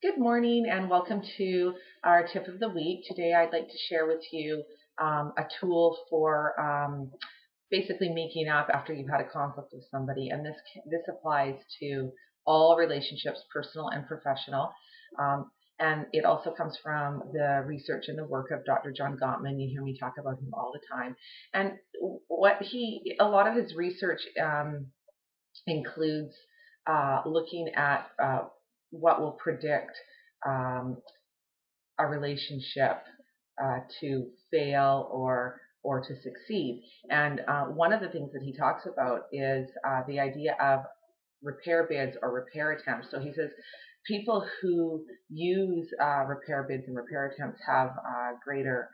Good morning and welcome to our tip of the week. Today I'd like to share with you a tool for basically making up after you've had a conflict with somebody, and this applies to all relationships, personal and professional. And it also comes from the research and the work of Dr. John Gottman. You hear me talk about him all the time. And a lot of his research includes looking at what will predict um, a relationship to fail or to succeed. And one of the things that he talks about is the idea of repair bids or repair attempts. So he says people who use repair bids and repair attempts have greater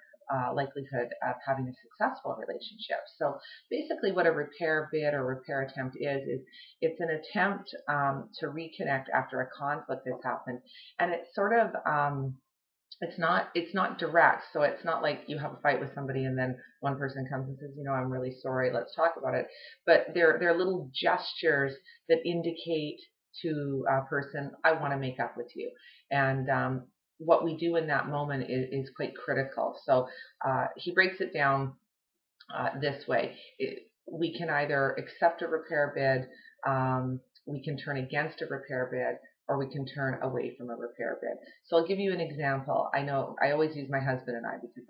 likelihood of having a successful relationship. So basically what a repair bid or repair attempt is it's an attempt to reconnect after a conflict has happened. And it's sort of it's not direct, so it's not like you have a fight with somebody and then one person comes and says, I'm really sorry, let's talk about it. But they're little gestures that indicate to a person, I want to make up with you. And what we do in that moment is quite critical. So he breaks it down this way. We can either accept a repair bid, we can turn against a repair bid, or we can turn away from a repair bid. So I'll give you an example. I know I always use my husband and I because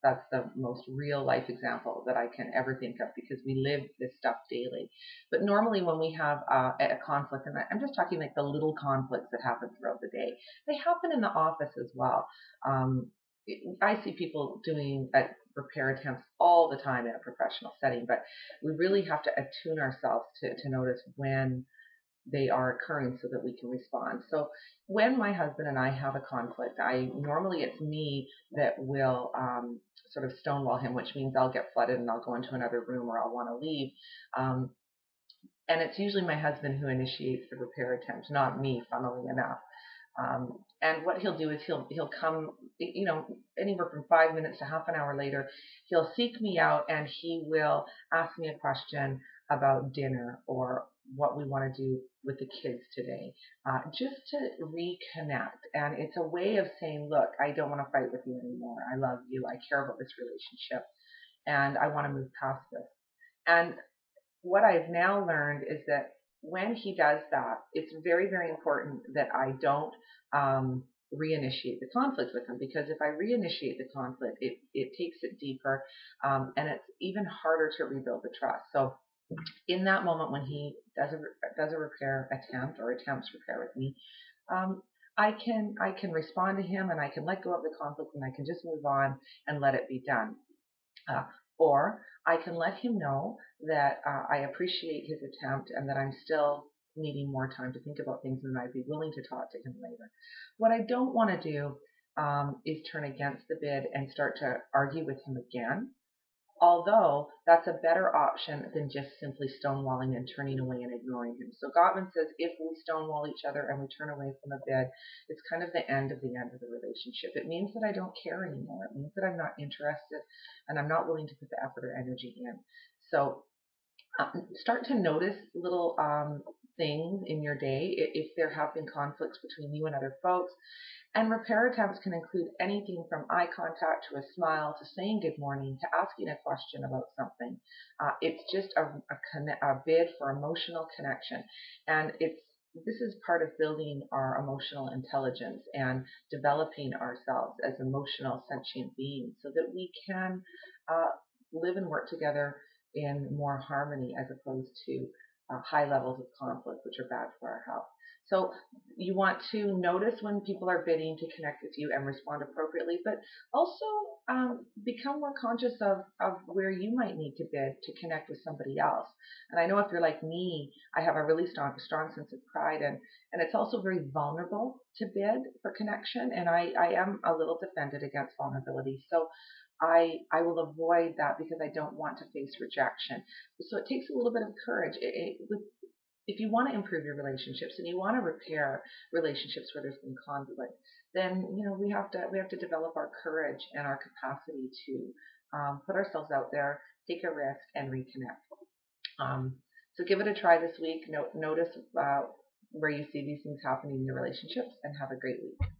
that's the most real life example that I can ever think of because we live this stuff daily. But normally when we have a conflict, and I'm just talking like the little conflicts that happen throughout the day, they happen in the office as well. I see people doing repair attempts all the time in a professional setting, but we really have to attune ourselves to notice when they are occurring so that we can respond. So when my husband and I have a conflict, normally it's me that will sort of stonewall him, which means I'll get flooded and I'll go into another room or I'll want to leave. And it's usually my husband who initiates the repair attempt, not me, funnily enough. And what he'll do is he'll come, anywhere from 5 minutes to half an hour later, he'll seek me out and he will ask me a question about dinner or what we want to do with the kids today, just to reconnect. And it's a way of saying, look, I don't want to fight with you anymore. I love you. I care about this relationship and I want to move past this. And what I've now learned is that when he does that, it's very, very important that I don't reinitiate the conflict with him, because if I reinitiate the conflict, it takes it deeper, and it's even harder to rebuild the trust. So in that moment when he does a repair attempt or attempts repair with me, I can respond to him and I can let go of the conflict and I can just move on and let it be done. Or I can let him know that I appreciate his attempt and that I'm still needing more time to think about things and I'd be willing to talk to him later. What I don't want to do is turn against the bid and start to argue with him again. Although that's a better option than just simply stonewalling and turning away and ignoring him. So Gottman says if we stonewall each other and we turn away from a bid, it's kind of the end of the relationship. It means that I don't care anymore. It means that I'm not interested and I'm not willing to put the effort or energy in. So start to notice little things in your day if there have been conflicts between you and other folks. And repair attempts can include anything from eye contact to a smile to saying good morning to asking a question about something. It's just a bid for emotional connection. And this is part of building our emotional intelligence and developing ourselves as emotional sentient beings so that we can live and work together in more harmony as opposed to high levels of conflict, which are bad for our health. So you want to notice when people are bidding to connect with you and respond appropriately, but also become more conscious of where you might need to bid to connect with somebody else. And I know if you're like me, I have a really strong sense of pride, and it's also very vulnerable to bid for connection, and I am a little defended against vulnerability. So I will avoid that because I don't want to face rejection. So it takes a little bit of courage. If you want to improve your relationships and you want to repair relationships where there's been conflict, then we have to develop our courage and our capacity to put ourselves out there, take a risk, and reconnect. So give it a try this week. Notice where you see these things happening in your relationships, and have a great week.